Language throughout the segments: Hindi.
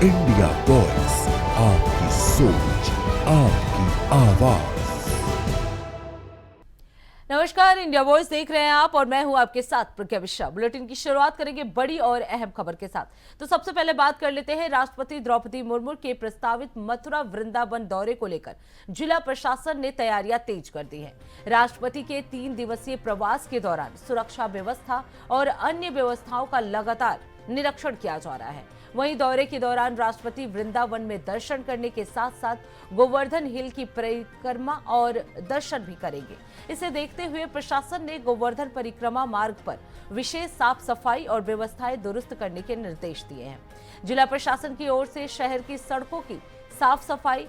इंडिया वॉइस, आपकी सोच, आपकी आवाज। नमस्कार, इंडिया वॉइस देख रहे हैं आप और मैं हूं आपके साथ प्रज्ञा मिश्रा। बुलेटिन की शुरुआत करेंगे बड़ी और अहम खबर के साथ। तो सबसे पहले बात कर लेते हैं राष्ट्रपति द्रौपदी मुर्मू के प्रस्तावित मथुरा वृंदावन दौरे को लेकर जिला प्रशासन ने तैयारियां तेज कर दी है। राष्ट्रपति के 3 दिवसीय प्रवास के दौरान सुरक्षा व्यवस्था और अन्य व्यवस्थाओं का लगातार निरीक्षण किया जा रहा है। वहीं दौरे के दौरान राष्ट्रपति वृंदावन में दर्शन करने के साथ साथ गोवर्धन हिल की परिक्रमा और दर्शन भी करेंगे। इसे देखते हुए प्रशासन ने गोवर्धन परिक्रमा मार्ग पर विशेष साफ सफाई और व्यवस्थाएं दुरुस्त करने के निर्देश दिए हैं। जिला प्रशासन की ओर से शहर की सड़कों की साफ सफाई,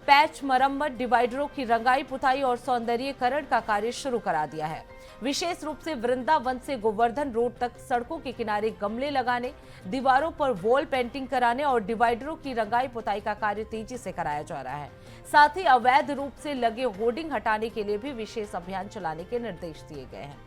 पैच मरम्मत, डिवाइडरों की रंगाई पुताई और सौंदर्यीकरण का कार्य शुरू करा दिया है। विशेष रूप से वृंदावन से गोवर्धन रोड तक सड़कों के किनारे गमले लगाने, दीवारों पर वॉल पेंटिंग कराने और डिवाइडरों की रंगाई पुताई का कार्य तेजी से कराया जा रहा है। साथ ही अवैध रूप से लगे होर्डिंग हटाने के लिए भी विशेष अभियान चलाने के निर्देश दिए गए हैं।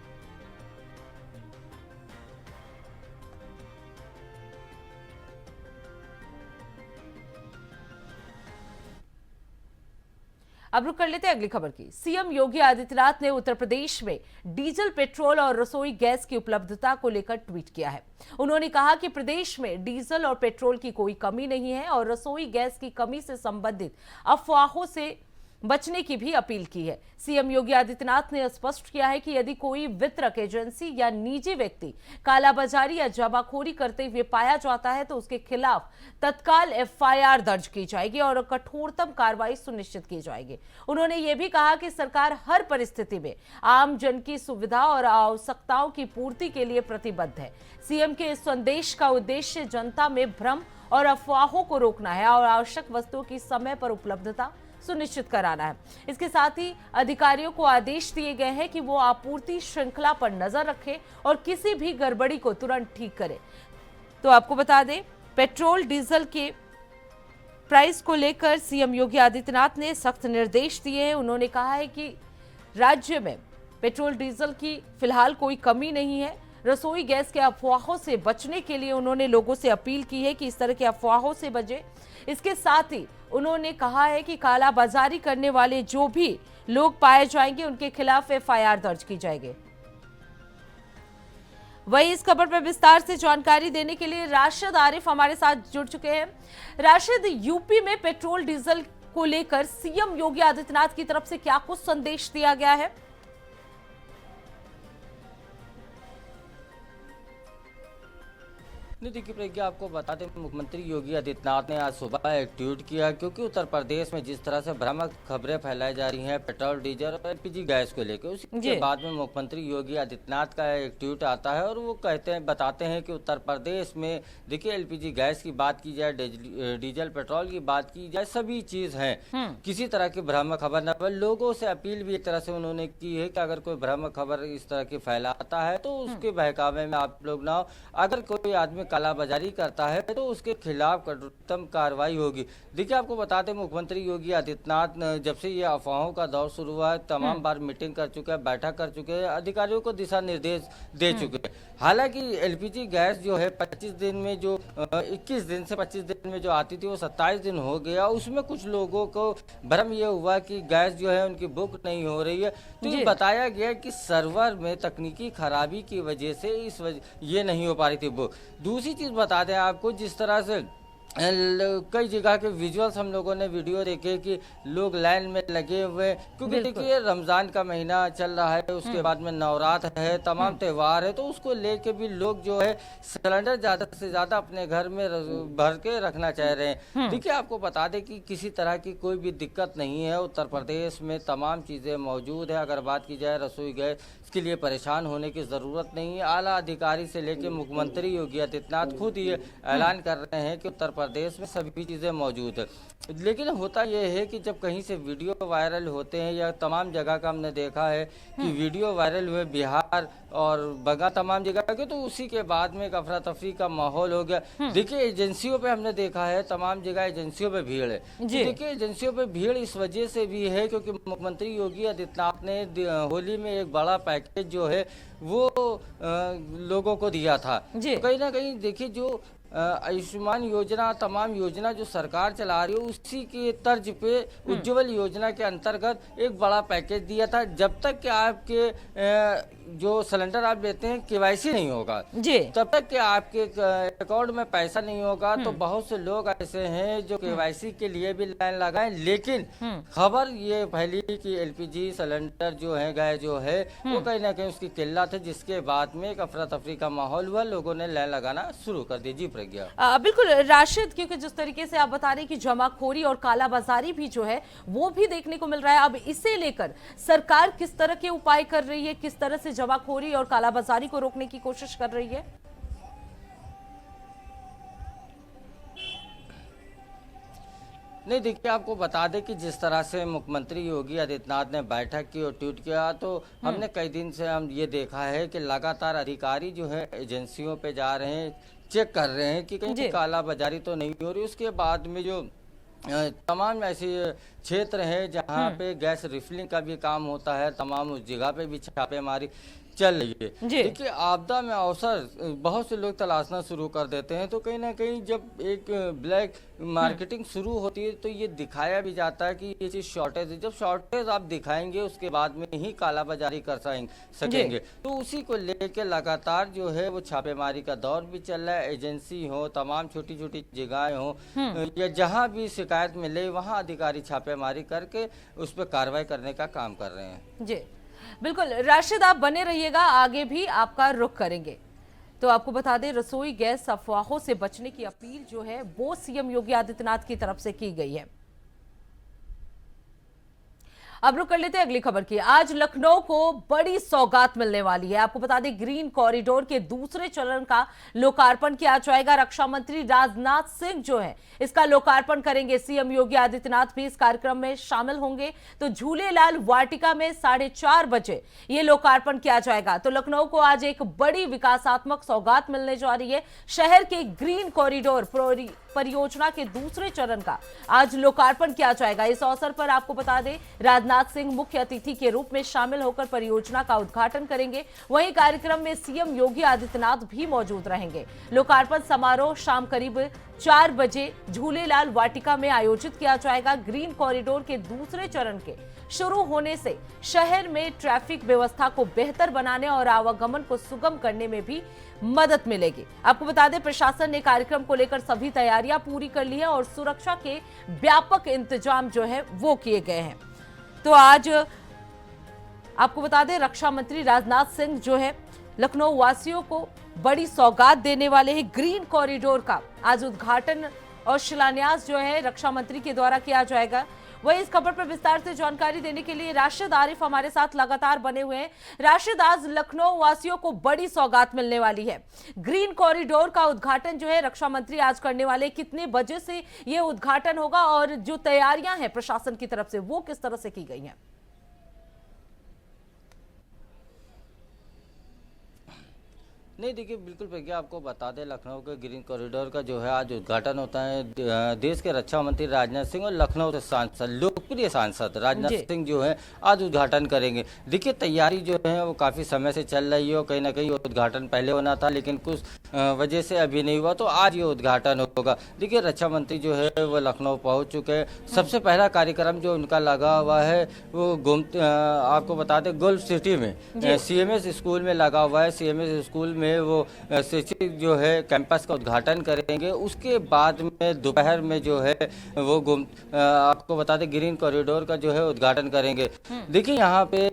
अब रुक कर लेते हैं अगली खबर की। सीएम योगी आदित्यनाथ ने उत्तर प्रदेश में डीजल, पेट्रोल और रसोई गैस की उपलब्धता को लेकर ट्वीट किया है। उन्होंने कहा कि प्रदेश में डीजल और पेट्रोल की कोई कमी नहीं है और रसोई गैस की कमी से संबंधित अफवाहों से बचने की भी अपील की है। सीएम योगी आदित्यनाथ ने स्पष्ट किया है कि यदि कोई वितरक एजेंसी या निजी व्यक्ति कालाबाजारी या जमाखोरी करते हुए पाया जाता है तो उसके खिलाफ तत्काल एफआईआर दर्ज की जाएगी और कठोरतम कार्रवाई सुनिश्चित की जाएगी। उन्होंने ये भी कहा कि सरकार हर परिस्थिति में आम जन की सुविधा और आवश्यकताओं की पूर्ति के लिए प्रतिबद्ध है। सीएम के इस संदेश का उद्देश्य जनता में भ्रम और अफवाहों को रोकना है और आवश्यक वस्तुओं की समय पर उपलब्धता सुनिश्चित कराना है। इसके साथ ही अधिकारियों को आदेश दिए गए हैं कि वो आपूर्ति श्रृंखला पर नजर रखें और किसी भी गड़बड़ी को तुरंत ठीक करें। तो आपको बता दें, पेट्रोल डीजल के प्राइस को लेकर सीएम योगी आदित्यनाथ ने सख्त निर्देश दिए हैं। उन्होंने कहा है कि राज्य में पेट्रोल डीजल की फिलहाल कोई कमी नहीं है। रसोई गैस के अफवाहों से बचने के लिए उन्होंने लोगों से अपील की है कि इस तरह के अफवाहों से बचें। इसके साथ ही उन्होंने कहा है कि कालाबाजारी करने वाले जो भी लोग पाए जाएंगे उनके खिलाफ एफआईआर दर्ज की जाएगी। वहीं इस खबर पर विस्तार से जानकारी देने के लिए राशिद आरिफ हमारे साथ जुड़ चुके हैं। राशिद, यूपी में पेट्रोल डीजल को लेकर सीएम योगी आदित्यनाथ की तरफ से क्या कुछ संदेश दिया गया है? नहीं, देखिए प्रज्ञा, आपको बता दें, मुख्यमंत्री योगी आदित्यनाथ ने आज सुबह एक ट्वीट किया, क्योंकि उत्तर प्रदेश में जिस तरह से भ्रामक खबरें फैलाई जा रही हैं पेट्रोल, डीजल और एलपीजी गैस को लेकर, उसके बाद में मुख्यमंत्री योगी आदित्यनाथ का एक ट्वीट आता है और वो बताते हैं कि उत्तर प्रदेश में देखिए एलपीजी गैस की बात की जाए, डीजल पेट्रोल की बात की जाए, सभी चीज है, किसी तरह की भ्रामक खबर न फैले। लोगों से अपील भी एक तरह से उन्होंने की है कि अगर कोई भ्रामक खबर इस तरह की फैलाता है तो उसके बहकावे में आप लोग ना हो। अगर कोई आदमी कालाबाजारी करता है तो उसके खिलाफ कठोरतम कार्रवाई होगी। देखिए, आपको बता दें, मुख्यमंत्री योगी आदित्यनाथ जब से ये अफवाहों का दौर शुरू हुआ है, तमाम बार मीटिंग कर चुके हैं, बैठक कर चुके हैं, अधिकारियों को दिशा निर्देश दे चुके हैं। हालांकि एलपीजी गैस जो है 25 दिन में जो 21 दिन से 25 दिन में जो आती थी वो 27 दिन हो गया। उसमें कुछ लोगों को भ्रम ये हुआ कि गैस जो है उनकी बुक नहीं हो रही है, तो ये बताया गया कि सर्वर में तकनीकी खराबी की वजह से ये नहीं हो पा रही थी बुक। दूसरी चीज बता दें आपको, जिस तरह से कई जगह के विजुअल्स हम लोगों ने वीडियो देखे कि लोग लाइन में लगे हुए, क्योंकि देखिए रमजान का महीना चल रहा है, उसके बाद में नवरात्र है, तमाम त्योहार है, तो उसको लेके भी लोग जो है सिलेंडर ज्यादा से ज्यादा अपने घर में भर के रखना चाह रहे हैं। देखिए, आपको बता दें कि किसी तरह की कोई भी दिक्कत नहीं है, उत्तर प्रदेश में तमाम चीजें मौजूद है। अगर बात की जाए रसोई गैस, इसके लिए परेशान होने की जरूरत नहीं है। आला अधिकारी से लेकर मुख्यमंत्री योगी आदित्यनाथ खुद ये ऐलान कर रहे हैं कि उत्तर प्रदेश में सभी चीज़ें मौजूद है। लेकिन होता यह है कि जब कहीं से वीडियो वायरल होते हैं, या तमाम जगह का हमने देखा है कि वीडियो वायरल हुए बिहार और बगा तमाम जगह के, तो उसी के बाद में एक अफरा तफरी का माहौल हो गया। देखिए, एजेंसियों पे हमने देखा है, तमाम जगह एजेंसियों पे भीड़ है। देखिए, एजेंसियों पे भीड़ इस वजह से भी है क्योंकि मुख्यमंत्री योगी आदित्यनाथ ने होली में एक बड़ा पैकेज जो है वो लोगों को दिया था। तो कहीं ना कहीं देखिए, जो आयुष्मान योजना, तमाम योजना जो सरकार चला रही है उसी के तर्ज पे उज्ज्वल योजना के अंतर्गत एक बड़ा पैकेज दिया था। जब तक कि आपके जो सिलेंडर आप लेते हैं केवाईसी नहीं होगा जी, तब तक कि आपके अकाउंट में पैसा नहीं होगा। तो बहुत से लोग ऐसे हैं जो केवाईसी के लिए भी लाइन लगाए, लेकिन खबर ये फैली कि एलपीजी सिलेंडर जो है, गैस जो है वो कहीं ना कहीं उसकी किल्लत है, जिसके बाद में एक अफरा तफरी का माहौल हुआ, लोगों ने लाइन लगाना शुरू कर दी। जी प्रज्ञा। बिल्कुल राशिद, क्योंकि जिस तरीके से आप बता रहे हैं कि जमाखोरी और कालाबाजारी भी जो है वो भी देखने को मिल रहा है, अब इसे लेकर सरकार किस तरह के उपाय कर रही है, किस तरह से जमाखोरी और कालाबाजारी को रोकने की कोशिश कर रही है? नहीं, देखिए आपको बता दें कि जिस तरह से मुख्यमंत्री योगी आदित्यनाथ ने बैठक की और ट्वीट किया, तो हमने कई दिन से हम ये देखा है कि लगातार अधिकारी जो है एजेंसियों पे जा रहे हैं, चेक कर रहे हैं कि कहीं कालाबाजारी तो नहीं हो रही। उसके बाद में जो तमाम ऐसे क्षेत्र हैं जहाँ पे गैस रिफिलिंग का भी काम होता है, तमाम उस जगह पे भी छापेमारी चल रही है। देखिए आपदा में अवसर बहुत से लोग तलाशना शुरू कर देते हैं, तो कहीं ना कहीं जब एक ब्लैक मार्केटिंग शुरू होती है तो ये दिखाया भी जाता है कि ये चीज़ शॉर्टेज है। जब शॉर्टेज आप दिखाएंगे उसके बाद में ही कालाबाजारी कर सकेंगे। तो उसी को लेकर लगातार जो है वो छापेमारी का दौर भी चल रहा है। एजेंसी हो, तमाम छोटी छोटी जगहें हो या जहाँ भी शिकायत मिले वहाँ अधिकारी छापेमारी करके उस पर कार्रवाई करने का काम कर रहे हैं। जी बिल्कुल राशिद, आप बने रहिएगा, आगे भी आपका रुख करेंगे। तो आपको बता दें, रसोई गैस अफवाहों से बचने की अपील जो है वो सीएम योगी आदित्यनाथ की तरफ से की गई है। अब रुक कर लेते हैं अगली खबर की। आज लखनऊ को बड़ी सौगात मिलने वाली है। आपको बता दें, ग्रीन कॉरिडोर के दूसरे चरण का लोकार्पण किया जाएगा। रक्षा मंत्री राजनाथ सिंह जो है इसका लोकार्पण करेंगे। सीएम योगी आदित्यनाथ भी इस कार्यक्रम में शामिल होंगे। तो झूलेलाल वाटिका में 4:30 बजे ये लोकार्पण किया जाएगा। तो लखनऊ को आज एक बड़ी विकासात्मक सौगात मिलने जा रही है। शहर के ग्रीन कॉरिडोर परियोजना के दूसरे चरण का आज लोकार्पण किया जाएगा। इस अवसर पर आपको बता दें, राजनाथ सिंह मुख्य अतिथि के रूप में शामिल होकर परियोजना का उद्घाटन करेंगे। वहीं कार्यक्रम में सीएम योगी आदित्यनाथ भी मौजूद रहेंगे। लोकार्पण समारोह शाम करीब 4 बजे झूलेलाल वाटिका में आयोजित किया जाएगा। ग्रीन कॉरिडोर के दूसरे चरण के शुरू होने से शहर में ट्रैफिक व्यवस्था को बेहतर बनाने और आवागमन को सुगम करने में भी मदद मिलेगी। आपको बता दें, प्रशासन ने कार्यक्रम को लेकर सभी तैयारियां पूरी कर ली है और सुरक्षा के व्यापक इंतजाम जो है वो किए गए हैं। तो आज आपको बता दें, रक्षा मंत्री राजनाथ सिंह जो है लखनऊ वासियों को बड़ी सौगात देने वाले हैं। ग्रीन कॉरिडोर का आज उद्घाटन और शिलान्यास जो है रक्षा मंत्री के द्वारा किया जाएगा। वही इस खबर पर विस्तार से जानकारी देने के लिए राशिद आरिफ हमारे साथ लगातार बने हुए हैं। राशिद, आज लखनऊ वासियों को बड़ी सौगात मिलने वाली है। ग्रीन कॉरिडोर का उद्घाटन जो है रक्षा मंत्री आज करने वाले, कितने बजे से ये उद्घाटन होगा और जो तैयारियां हैं प्रशासन की तरफ से वो किस तरह से की गई हैं? नहीं, देखिए बिल्कुल प्रज्ञा, आपको बता दें लखनऊ के ग्रीन कॉरिडोर का जो है आज उद्घाटन होता है। देश के रक्षा मंत्री राजनाथ सिंह और लखनऊ के सांसद, लोकप्रिय सांसद राजनाथ सिंह जो है आज उद्घाटन करेंगे। देखिए तैयारी जो है वो काफ़ी समय से चल रही है और कहीं ना कहीं उद्घाटन पहले होना था, लेकिन कुछ वजह से अभी नहीं हुआ, तो आज ये उद्घाटन होगा। देखिए रक्षा मंत्री जो है वो लखनऊ पहुँच चुके हैं। सबसे पहला कार्यक्रम जो उनका लगा हुआ है वो आपको बता दें गोल्फ सिटी में CMS स्कूल में लगा हुआ है। CMS स्कूल में वो शिक्षक जो है कैंपस का उद्घाटन करेंगे। उसके बाद में दोपहर में जो है वो आपको बता दें ग्रीन कॉरिडोर का जो है उद्घाटन करेंगे। देखिए यहाँ पे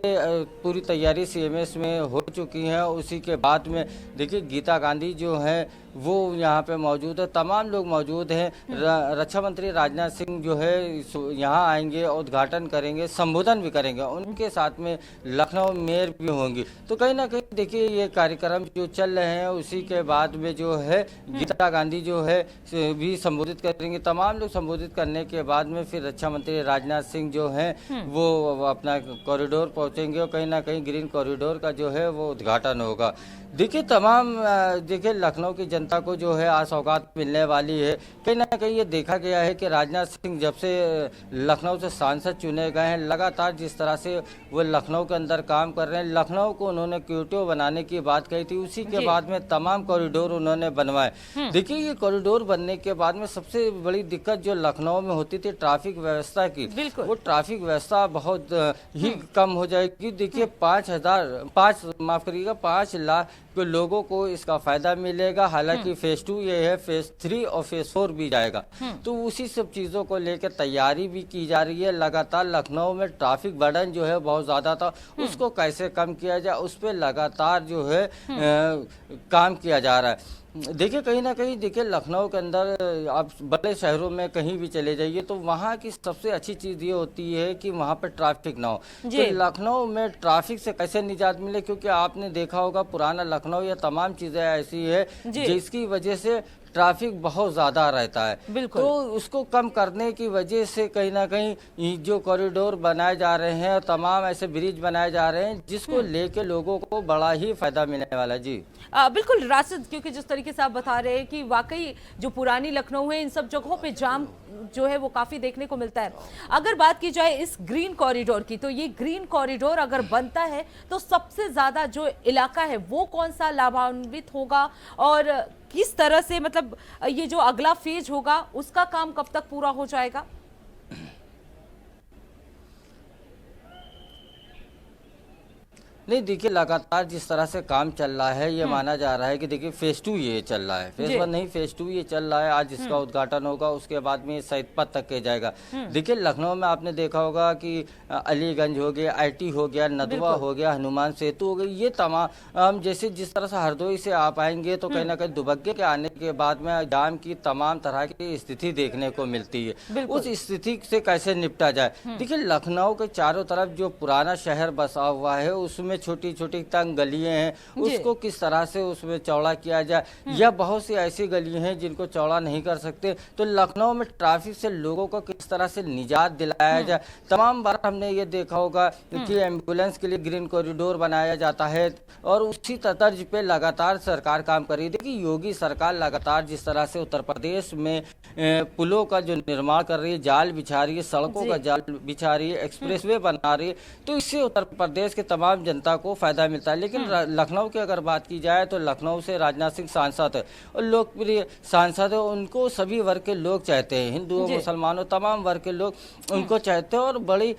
पूरी तैयारी CMS में हो चुकी है। उसी के बाद में देखिए गीता गांधी जो है वो यहाँ पे मौजूद है, तमाम लोग मौजूद हैं। रक्षा मंत्री राजनाथ सिंह जो है यहाँ आएंगे, उद्घाटन करेंगे, संबोधन भी करेंगे। उनके साथ में लखनऊ मेयर भी होंगी। तो कहीं ना कहीं देखिए ये कार्यक्रम जो चल रहे हैं उसी के बाद में जो है गीता गांधी जो है भी संबोधित करेंगे। तमाम लोग संबोधित करने के बाद में फिर रक्षा मंत्री राजनाथ सिंह जो हैं वो अपना कॉरिडोर पहुँचेंगे और कहीं ना कहीं ग्रीन कॉरिडोर का जो है वो उद्घाटन होगा। देखिए देखिए लखनऊ की जनता को जो है आज सौगात मिलने वाली है। कहीं ना कहीं ये देखा गया है कि राजनाथ सिंह जब से लखनऊ से सांसद चुने गए हैं, लगातार जिस तरह से वो लखनऊ के अंदर काम कर रहे हैं, लखनऊ को उन्होंने क्यूटो बनाने की बात कही थी, उसी उसके बाद में तमाम कॉरिडोर उन्होंने बनवाए। देखिए, ये कॉरिडोर बनने के बाद में सबसे बड़ी दिक्कत जो लखनऊ में होती थी ट्रैफिक व्यवस्था की, वो ट्रैफिक व्यवस्था बहुत ही कम हो जाएगी। देखिए 5 लाख के लोगों को इसका फायदा मिलेगा। हालांकि फेज 2 ये है, फेज 3 और फेज 4 भी जाएगा। तो उसी सब चीज़ों को लेकर तैयारी भी की जा रही है। लगातार लखनऊ में ट्रैफिक बर्डन जो है बहुत ज़्यादा था, उसको कैसे कम किया जाए उस पर लगातार जो है काम किया जा रहा है। देखिए कहीं ना कहीं, देखिए लखनऊ के अंदर आप बड़े शहरों में कहीं भी चले जाइए तो वहाँ की सबसे अच्छी चीज़ ये होती है कि वहाँ पर ट्रैफिक ना हो। तो लखनऊ में ट्रैफिक से कैसे निजात मिले, क्योंकि आपने देखा होगा पुराना लखनऊ, ये तमाम चीज़ें ऐसी है जिसकी वजह से ट्रैफिक बहुत ज़्यादा रहता है। तो उसको कम करने की वजह से कहीं ना कहीं जो कॉरिडोर बनाए जा रहे हैं और तमाम ऐसे ब्रिज बनाए जा रहे हैं जिसको लेके लोगों को बड़ा ही फायदा मिलने वाला है। जी बिल्कुल राशिद, क्योंकि जिस तरीके से आप बता रहे हैं कि वाकई जो पुरानी लखनऊ है इन सब जगहों पे जाम जो है वो काफ़ी देखने को मिलता है। अगर बात की जाए इस ग्रीन कॉरिडोर की, तो ये ग्रीन कॉरिडोर अगर बनता है तो सबसे ज़्यादा जो इलाका है वो कौन सा लाभान्वित होगा और किस तरह से, मतलब ये जो अगला फेज होगा उसका काम कब तक पूरा हो जाएगा? नहीं, देखिए लगातार जिस तरह से काम चल रहा है ये माना जा रहा है कि देखिए फेज 2 ये चल रहा है, फेज 1 नहीं, फेज 2 ये चल रहा है। आज इसका उद्घाटन होगा, उसके बाद में सैयदपत तक के जाएगा। देखिए लखनऊ में आपने देखा होगा कि अलीगंज हो गया, आईटी हो गया, नदवा हो गया, हनुमान सेतु हो गई, ये तमाम जैसे जिस तरह से हरदोई से आप आएंगे तो कहीं ना कहीं दुबग्गे के आने के बाद में जाम की तमाम तरह की स्थिति देखने को मिलती है। उस स्थिति से कैसे निपटा जाए? देखिए लखनऊ के चारों तरफ जो पुराना शहर बसा हुआ है उसमें छोटी छोटी तंग गलियां हैं, उसको किस तरह से उसमें चौड़ा किया जाए, या बहुत सी ऐसी गलियां हैं जिनको चौड़ा नहीं कर सकते, तो लखनऊ में ट्रैफिक से लोगों को किस तरह से निजात दिलाया जाए। तमाम बार हमने ये देखा होगा कि एम्बुलेंस के लिए ग्रीन कॉरिडोर बनाया जाता है और उसी तर्ज पे लगातार सरकार काम कर रही है। देखिए योगी सरकार लगातार जिस तरह से उत्तर प्रदेश में पुलों का जो निर्माण कर रही है, जाल बिछा रही है, सड़कों का जाल बिछा रही है, एक्सप्रेसवे बना रही है, तो इससे उत्तर प्रदेश के तमाम जनता को फायदा मिलता है। लेकिन लखनऊ की अगर बात की जाए तो लखनऊ से राजनाथ सिंह सांसद है और लोकप्रिय सांसद है, उनको सभी वर्ग के लोग चाहते हैं, हिंदुओं मुसलमानों तमाम वर्ग के लोग उनको चाहते हैं और बड़ी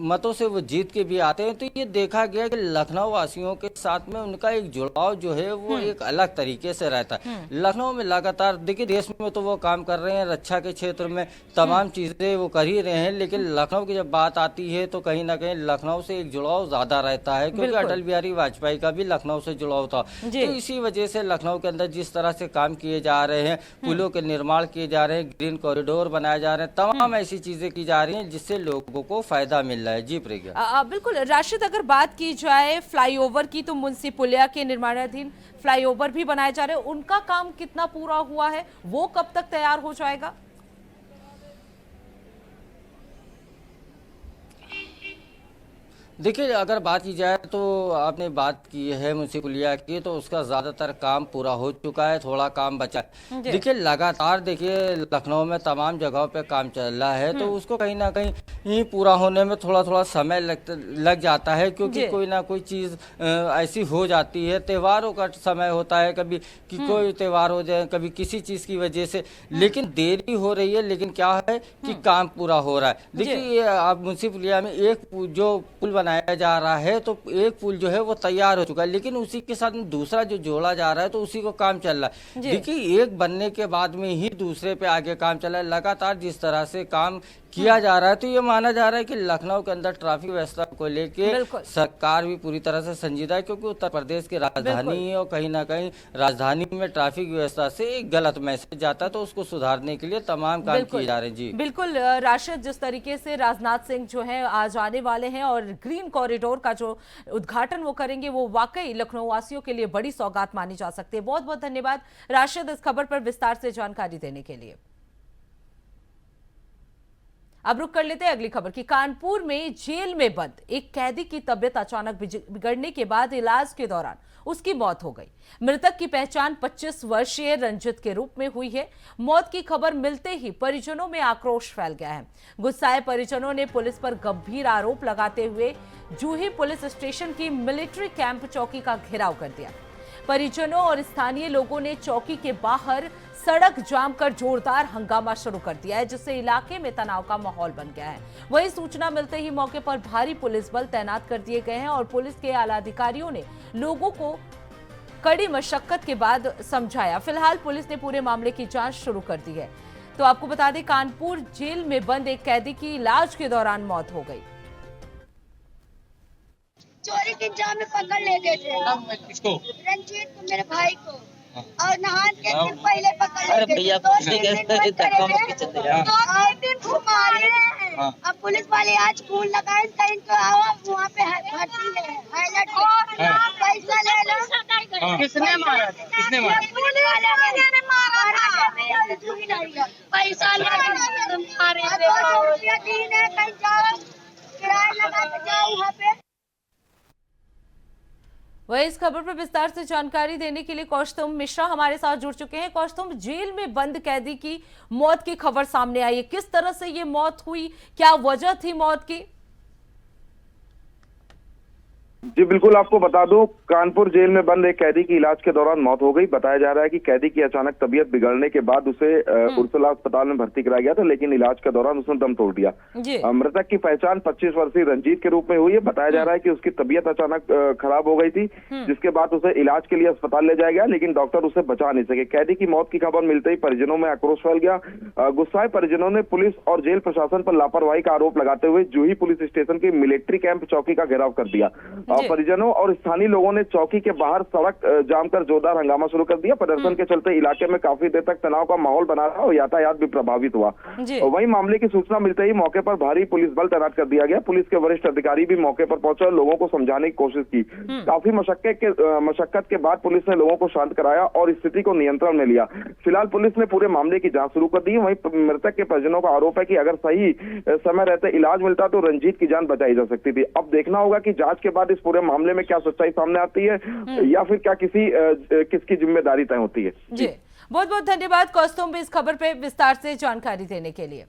मतों से वो जीत के भी आते हैं। तो ये देखा गया कि लखनऊ वासियों के साथ में उनका एक जुड़ाव जो है वो एक अलग तरीके से रहता है। लखनऊ में लगातार, देखिए देश में तो वो काम कर रहे हैं, रक्षा के क्षेत्र में तमाम चीजें वो कर ही रहे हैं, लेकिन लखनऊ की जब बात आती है तो कहीं ना कहीं लखनऊ से एक जुड़ाव ज्यादा रहता है, क्योंकि अटल बिहारी वाजपेयी का भी लखनऊ से जुड़ाव था। तो इसी वजह से लखनऊ के अंदर जिस तरह से काम किए जा रहे हैं, पुलों के निर्माण किए जा रहे हैं, ग्रीन कॉरिडोर बनाए जा रहे हैं, तमाम ऐसी चीजें की जा रही हैं जिससे लोगों को फायदा मिल रहा है। जी प्रिया। बिल्कुल राशिद, अगर बात की जाए फ्लाईओवर की तो मुंशी पुलिया के निर्माणाधीन फ्लाईओवर भी बनाए जा रहे हैं, उनका काम कितना पूरा हुआ है, वो कब तक तैयार हो जाएगा? देखिए अगर बात की जाए तो आपने बात की है मुंशी पुलिया की, तो उसका ज़्यादातर काम पूरा हो चुका है, थोड़ा काम बचा है। देखिए लगातार देखिए लखनऊ में तमाम जगहों पे काम चल रहा है, तो उसको कहीं ना कहीं पूरा होने में थोड़ा थोड़ा समय लग जाता है, क्योंकि कोई ना कोई चीज़ ऐसी हो जाती है। त्योहारों का समय होता है, कभी कि कोई त्यौहार हो जाए, कभी किसी चीज़ की वजह से, लेकिन देरी हो रही है, लेकिन क्या है कि काम पूरा हो रहा है। देखिए आप मुंशी पुलिया में एक जो पुल बनाया जा रहा है तो एक पुल जो है वो तैयार हो चुका है, लेकिन उसी के साथ में दूसरा जो जोड़ा जा रहा है तो उसी को काम चल रहा है। देखिए एक बनने के बाद में ही दूसरे पे आगे काम चल रहा है। लगातार जिस तरह से काम किया जा रहा है तो ये माना जा रहा है कि लखनऊ के अंदर ट्रैफिक व्यवस्था को लेके सरकार भी पूरी तरह से संजीदा है, क्योंकि उत्तर प्रदेश की राजधानी है और कहीं ना कहीं राजधानी में ट्रैफिक व्यवस्था से एक गलत मैसेज जाता है, तो उसको सुधारने के लिए तमाम काम किए जा रहे हैं। जी बिल्कुल राशिद, जिस तरीके से राजनाथ सिंह जो है आज आने वाले हैं और ग्रीन कॉरिडोर का जो उद्घाटन वो करेंगे, वो वाकई लखनऊ वासियों के लिए बड़ी सौगात मानी जा सकती है। बहुत बहुत धन्यवाद राशिद इस खबर पर विस्तार से जानकारी देने के लिए। अब रुक कर लेते हैं अगली खबर की। कानपुर में जेल में बंद एक कैदी की तबीयत अचानक बिगड़ने के बाद इलाज के दौरान उसकी मौत हो गई। मृतक की पहचान 25 वर्षीय रंजित के रूप में हुई है। मौत की खबर मिलते ही परिजनों में आक्रोश फैल गया है। गुस्साए परिजनों ने पुलिस पर गंभीर आरोप लगाते हुए जूही पुलिस स्टेशन की मिलिट्री कैंप चौकी का घेराव कर दिया। परिजनों और स्थानीय लोगों ने चौकी के बाहर सड़क जाम कर जोरदार हंगामा शुरू कर दिया है, जिससे इलाके में तनाव का माहौल बन गया है। वहीं सूचना मिलते ही मौके पर भारी पुलिस बल तैनात कर दिए गए हैं और पुलिस के आला अधिकारियों ने लोगों को कड़ी मशक्कत के बाद समझाया। फिलहाल पुलिस ने पूरे मामले की जांच शुरू कर दी है। तो आपको बता दें, कानपुर जेल में बंद एक कैदी की इलाज के दौरान मौत हो गई। चोरी के इल्जाम में पकड़ ले गए थे। किसको? रंजीत को, मेरे भाई को। और नहान के दिन पहले पकड़ ले गए। भैया अब पुलिस वाले आज खून लगाए कहीं तो वहाँ पे भर्ती है, हाईलाइट पैसा ले लो। किसने मारा? किसने मारा? पुलिस वाले ने मारा। पैसा ले कहीं जाओ, किराया लगा के जाओ वहाँ पे। वही इस खबर पर विस्तार से जानकारी देने के लिए कौस्तुभ मिश्रा हमारे साथ जुड़ चुके हैं। कौस्तुभ, जेल में बंद कैदी की मौत की खबर सामने आई है, किस तरह से ये मौत हुई, क्या वजह थी मौत की? जी बिल्कुल, आपको बता दूं, कानपुर जेल में बंद एक कैदी की इलाज के दौरान मौत हो गई। बताया जा रहा है कि कैदी की अचानक तबीयत बिगड़ने के बाद उसे उर्सुला अस्पताल में भर्ती कराया गया था, लेकिन इलाज के दौरान उसने दम तोड़ दिया। मृतक की पहचान 25 वर्षीय रंजीत के रूप में हुई है। बताया जा रहा है कि उसकी तबीयत अचानक खराब हो गई थी, जिसके बाद उसे इलाज के लिए अस्पताल ले जाया गया, लेकिन डॉक्टर उसे बचा नहीं सके। कैदी की मौत की खबर मिलते ही परिजनों में आक्रोश फैल गया। गुस्साए परिजनों ने पुलिस और जेल प्रशासन पर लापरवाही का आरोप लगाते हुए जूही पुलिस स्टेशन के मिलिट्री कैंप चौकी का घेराव कर दिया। परिजनों और स्थानीय लोगों ने चौकी के बाहर सड़क जाम कर जोरदार हंगामा शुरू कर दिया। प्रदर्शन के चलते इलाके में काफी देर तक तनाव का माहौल बना रहा और यातायात भी प्रभावित हुआ। वहीं मामले की सूचना मिलते ही मौके पर भारी पुलिस बल तैनात कर दिया गया। पुलिस के वरिष्ठ अधिकारी भी मौके पर पहुंचे और लोगों को समझाने की कोशिश की। काफी मशक्कत के बाद पुलिस ने लोगों को शांत कराया और स्थिति को नियंत्रण में लिया। फिलहाल पुलिस ने पूरे मामले की जाँच शुरू कर दी। वहीं मृतक के परिजनों का आरोप है कि अगर सही समय रहते इलाज मिलता तो रंजीत की जान बचाई जा सकती थी। अब देखना होगा कि जांच के बाद इस पूरे मामले में क्या सच्चाई सामने आती है या फिर क्या किसकी जिम्मेदारी तय होती है। जी बहुत बहुत धन्यवाद कौस्तुभ इस खबर पे विस्तार से जानकारी देने के लिए।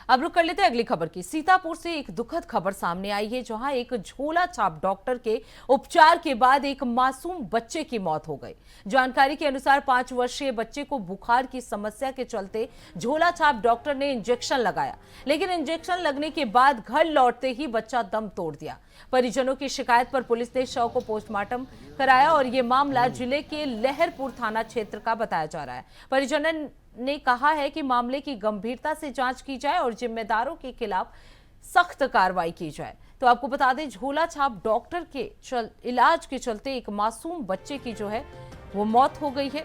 अब रुक कर लेते हैं अगली खबर की। सीतापुर से एक दुखद खबर सामने आई है, जहां एक झोला छाप डॉक्टर के उपचार के बाद एक मासूम बच्चे की मौत हो गई। जानकारी के अनुसार 5 वर्षीय बच्चे को बुखार की समस्या के चलते झोला छाप डॉक्टर ने इंजेक्शन लगाया, लेकिन इंजेक्शन लगने के बाद घर लौटते ही बच्चा दम तोड़ दिया। परिजनों की शिकायत पर पुलिस ने शव को पोस्टमार्टम कराया और ये मामला जिले के लहरपुर थाना क्षेत्र का बताया जा रहा है। परिजनों ने कहा है कि मामले की गंभीरता से जांच की जाए और जिम्मेदारों के खिलाफ सख्त कार्रवाई की जाए। तो आपको बता दें, झोला छाप डॉक्टर के इलाज के चलते एक मासूम बच्चे की जो है वो मौत हो गई है।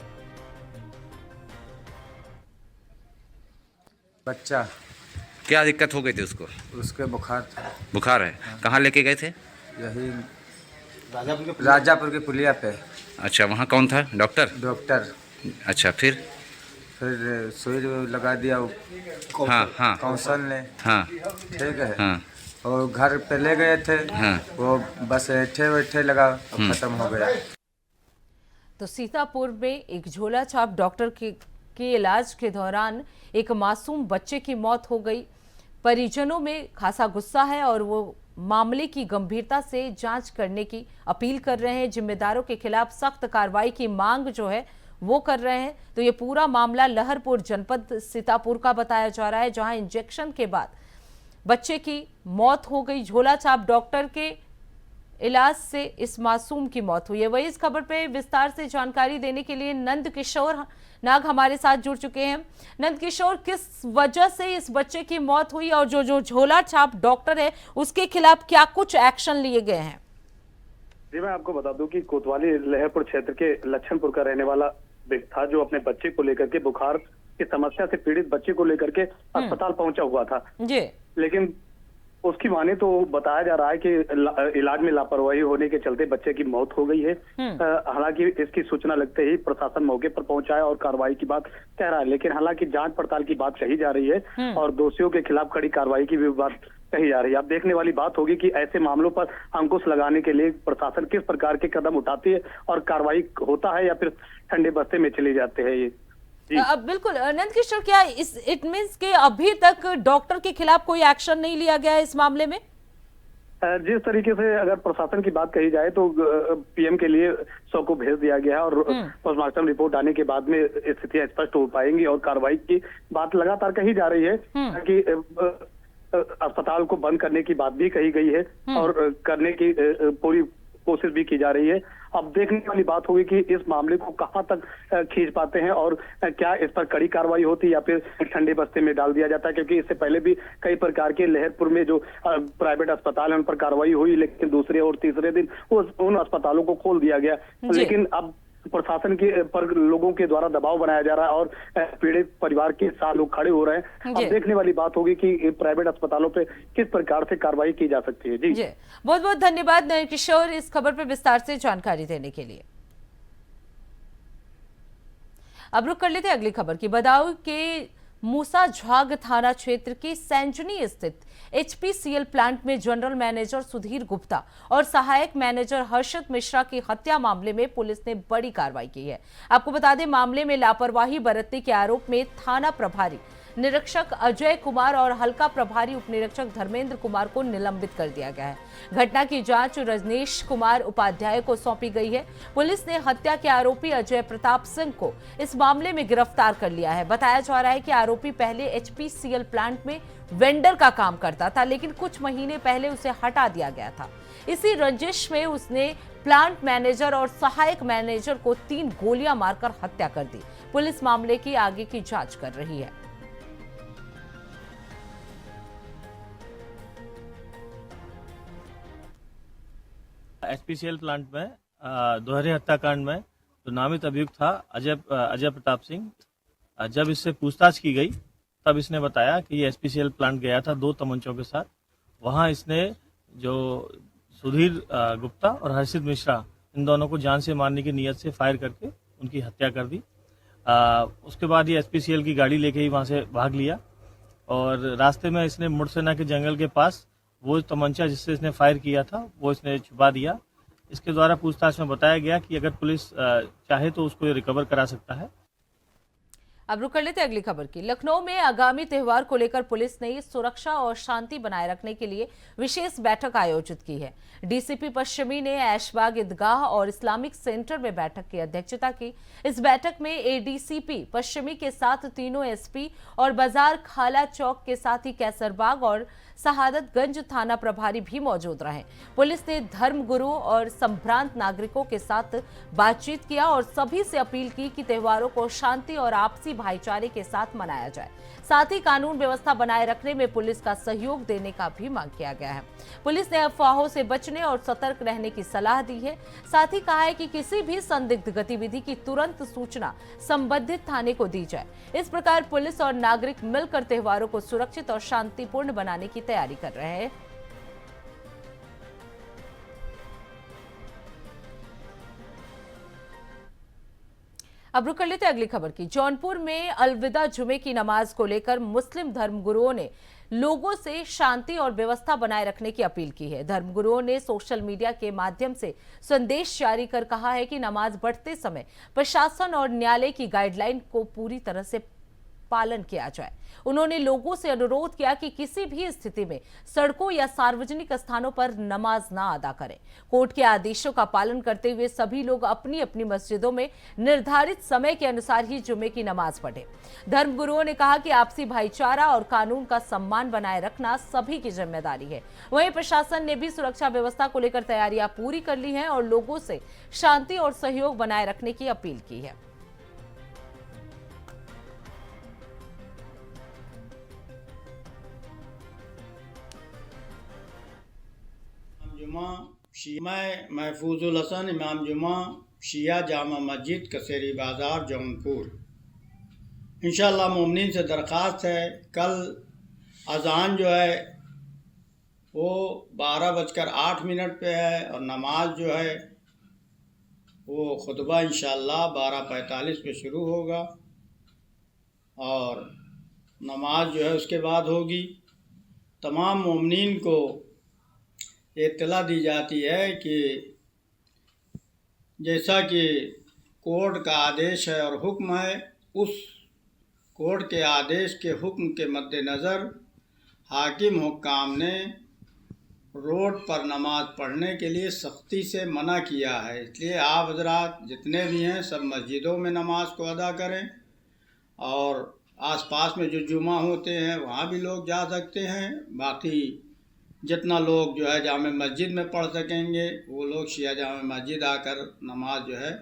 बच्चा क्या दिक्कत हो गई थी उसको? उसके बुखार था। बुखार है? कहाँ लेके गए थे? यही राजापुर के पुलिया पे। अच्छा, वहाँ कौन था? डॉक्टर। अच्छा, फिर सुई लगा दिया। हाँ कौंसल ने। हाँ ठीक है। हाँ और घर पे ले गए थे। हाँ वो बस बैठे लगा, खत्म हो गया। तो सीतापुर में एक झोला छाप डॉक्टर के इलाज के दौरान एक मासूम बच्चे की मौत हो गई। परिजनों में खासा गुस्सा है और वो मामले की गंभीरता से जांच करने की अपील कर रहे हैं। जिम्मेदारों के खिलाफ सख्त कार्रवाई की मांग जो है वो कर रहे हैं। तो ये पूरा मामला लहरपुर जनपद सीतापुर का बताया जा रहा है, जहां इंजेक्शन के बाद बच्चे की मौत हो गई। झोला छाप डॉक्टर के इलाज से इस मासूम की मौत हुई है। वही इस खबर पे विस्तार से जानकारी देने के लिए नंद किशोर नाग हमारे साथ जुड़ चुके हैं। नंद किशोर, किस वजह से इस बच्चे की मौत हुई और जो झोला छाप डॉक्टर है उसके खिलाफ क्या कुछ एक्शन लिए गए हैं? जी मैं आपको बता दूं कि कोतवाली लहरपुर क्षेत्र के लच्छनपुर का रहने वाला व्यक्ति था, जो अपने बच्चे को लेकर के बुखार की समस्या से पीड़ित बच्चे को लेकर के अस्पताल पहुंचा हुआ था जी। लेकिन उसकी माने तो बताया जा रहा है कि इलाज में लापरवाही होने के चलते बच्चे की मौत हो गई है। हालांकि इसकी सूचना लगते ही प्रशासन मौके पर पहुंचा है और कार्रवाई की बात कह रहा है, लेकिन हालांकि जांच पड़ताल की बात कही जा रही है और दोषियों के खिलाफ कड़ी कार्रवाई की भी बात कही जा रही है। अब देखने वाली बात होगी कि ऐसे मामलों पर अंकुश लगाने के लिए प्रशासन किस प्रकार के कदम उठाती है और कार्रवाई होता है या फिर ठंडे बस्ते में चले जाते हैं ये। बिल्कुल नंद किशोर, क्या इट मींस के अभी तक डॉक्टर के खिलाफ कोई एक्शन नहीं लिया गया है इस मामले में? जिस तरीके से अगर प्रशासन की बात कही जाए तो पीएम के लिए 100 को भेज दिया गया है और पोस्टमार्टम रिपोर्ट आने के बाद में स्थितियां स्पष्ट हो पाएंगी और कार्रवाई की बात लगातार कही जा रही है कि अस्पताल को बंद करने की बात भी कही गई है और करने की पूरी कोशिश भी की जा रही है। अब देखने वाली बात होगी कि इस मामले को कहां तक खींच पाते हैं और क्या इस पर कड़ी कार्रवाई होती है या फिर ठंडे बस्ते में डाल दिया जाता है, क्योंकि इससे पहले भी कई प्रकार के लहरपुर में जो प्राइवेट अस्पताल है उन पर कार्रवाई हुई, लेकिन दूसरे और तीसरे दिन उन अस्पतालों को खोल दिया गया। लेकिन अब प्रशासन के पर लोगों के द्वारा दबाव बनाया जा रहा है और पीड़ित परिवार के साथ लोग खड़े हो रहे हैं। अब देखने वाली बात होगी कि प्राइवेट अस्पतालों पे किस प्रकार से कार्रवाई की जा सकती है। जी बहुत बहुत धन्यवाद नयन किशोर इस खबर पर विस्तार से जानकारी देने के लिए। अब रुक कर लेते अगली खबर की। बदायूं के मूसाझाग थाना क्षेत्र के सैंजनी स्थित एचपीसीएल प्लांट में जनरल मैनेजर सुधीर गुप्ता और सहायक मैनेजर हर्षद मिश्रा की हत्या मामले में पुलिस ने बड़ी कार्रवाई की है। आपको बता दें, मामले में लापरवाही बरतने के आरोप में थाना प्रभारी निरीक्षक अजय कुमार और हल्का प्रभारी उप निरीक्षक धर्मेंद्र कुमार को निलंबित कर दिया गया है। घटना की जांच रजनीश कुमार उपाध्याय को सौंपी गई है। पुलिस ने हत्या के आरोपी अजय प्रताप सिंह को इस मामले में गिरफ्तार कर लिया है। बताया जा रहा है कि आरोपी पहले एचपीसीएल प्लांट में वेंडर का काम करता था, लेकिन कुछ महीने पहले उसे हटा दिया गया था। इसी रंजिश में उसने प्लांट मैनेजर और सहायक मैनेजर को 3 गोलियां मारकर हत्या कर दी। पुलिस मामले की आगे की जांच कर रही है। एचपीसीएल प्लांट में दोहरे हत्याकांड में जो नामित अभियुक्त था अजय प्रताप सिंह, जब इससे पूछताछ की गई तब इसने बताया कि ये एचपीसीएल प्लांट गया था 2 तमंचों के साथ। वहां इसने जो सुधीर गुप्ता और हर्षित मिश्रा इन दोनों को जान से मारने की नीयत से फायर करके उनकी हत्या कर दी। उसके बाद ये एचपीसीएल की गाड़ी लेके ही वहां से भाग लिया और रास्ते में इसने मुड़सेना के जंगल के पास वो तमंचा जिससे इसने फायर किया था वो इसने छुपा दिया। इसके द्वारा पूछताछ में बताया गया कि अगर पुलिस चाहे तो उसको रिकवर करा सकता है। अब रुक कर लेते अगली खबर की। लखनऊ में आगामी त्योहार को लेकर पुलिस ने सुरक्षा और शांति बनाए रखने के लिए विशेष बैठक आयोजित की है। डीसीपी पश्चिमी ने ऐशबाग ईदगाह और इस्लामिक सेंटर में बैठक की अध्यक्षता की। इस बैठक में एडीसीपी पश्चिमी के साथ तीनों एसपी और बाजार खाला चौक के साथ ही कैसरबाग और शहादतगंज थाना प्रभारी भी मौजूद रहे। पुलिस ने धर्मगुरु और संभ्रांत नागरिकों के साथ बातचीत किया और सभी से अपील की कि त्योहारों को शांति और आपसी भाईचारे के साथ मनाया जाए। साथ ही कानून व्यवस्था बनाए रखने में पुलिस का सहयोग देने का भी मांग किया गया है। पुलिस ने अफवाहों से बचने और सतर्क रहने की सलाह दी है। साथ ही कहा है कि किसी भी संदिग्ध गतिविधि की तुरंत सूचना संबंधित थाने को दी जाए। इस प्रकार पुलिस और नागरिक मिलकर त्योहारों को सुरक्षित और शांतिपूर्ण बनाने की तैयारी कर रहे हैं। अब रुक कर लेते अगली खबर की। जौनपुर में अलविदा जुमे की नमाज को लेकर मुस्लिम धर्मगुरुओं ने लोगों से शांति और व्यवस्था बनाए रखने की अपील की है। धर्मगुरुओं ने सोशल मीडिया के माध्यम से संदेश जारी कर कहा है कि नमाज पढ़ते समय प्रशासन और न्यायालय की गाइडलाइन को पूरी तरह से पालन किया जाए। उन्होंने लोगों से अनुरोध किया कि किसी भी स्थिति में सड़कों या सार्वजनिक स्थानों पर नमाज ना अदा करें। कोर्ट के आदेशों का पालन करते हुए सभी लोग अपनी अपनी मस्जिदों में निर्धारित समय के अनुसार ही जुमे की नमाज पढ़ें। धर्मगुरुओं ने कहा कि आपसी भाईचारा और कानून का सम्मान बनाए रखना सभी की जिम्मेदारी है। वहीं प्रशासन ने भी सुरक्षा व्यवस्था को लेकर तैयारियां पूरी कर ली हैं और लोगों से शांति और सहयोग बनाए रखने की अपील की है। मैं महफूजुल हसन इमाम जुमा शिया जामा मस्जिद कसेरी बाज़ार जौनपुर। इंशाअल्लाह मोमिनीन से दरख्वास्त है, कल अज़ान जो है वो 12:08 पे है और नमाज जो है वो खुतबा इंशाअल्लाह 12:45 पे शुरू होगा और नमाज जो है उसके बाद होगी। तमाम मोमिनीन को इत्तला दी जाती है कि जैसा कि कोर्ट का आदेश है और हुक्म है, उस कोर्ट के आदेश के हुक्म के मद्देनज़र हाकिम हुक्काम ने रोड पर नमाज पढ़ने के लिए सख्ती से मना किया है। इसलिए आप हजरात जितने भी हैं सब मस्जिदों में नमाज को अदा करें और आसपास में जो जुमा होते हैं वहाँ भी लोग जा सकते हैं। बाकी जितना लोग जो है जामे मस्जिद में पढ़ सकेंगे वो लोग शिया जामे मस्जिद आकर नमाज जो है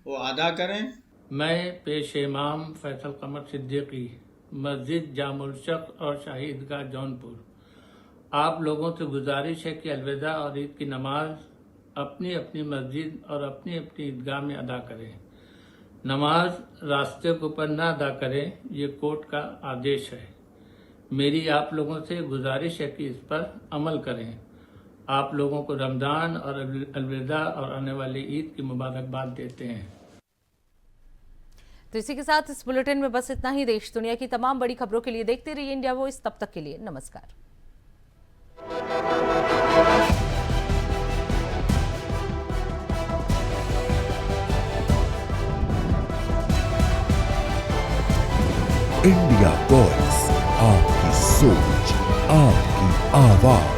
वो अदा करें। मैं पेश इमाम फैसल कमर सिद्दीकी मस्जिद जामुल शक और शाहीदगाह जौनपुर, आप लोगों से गुजारिश है कि अलविदा और ईद की नमाज अपनी अपनी मस्जिद और अपनी अपनी ईदगाह में अदा करें। नमाज रास्ते के ऊपर न अदा करें, ये कोर्ट का आदेश है। मेरी आप लोगों से गुजारिश है कि इस पर अमल करें। आप लोगों को रमज़ान और अलविदा और आने वाली ईद की मुबारकबाद देते हैं। तो इसी के साथ इस बुलेटिन में बस इतना ही। देश दुनिया की तमाम बड़ी खबरों के लिए देखते रहिए इंडिया वॉइस। तब तक के लिए नमस्कार। इंडिया वॉइस, आपकी सोच, आपकी आवाज।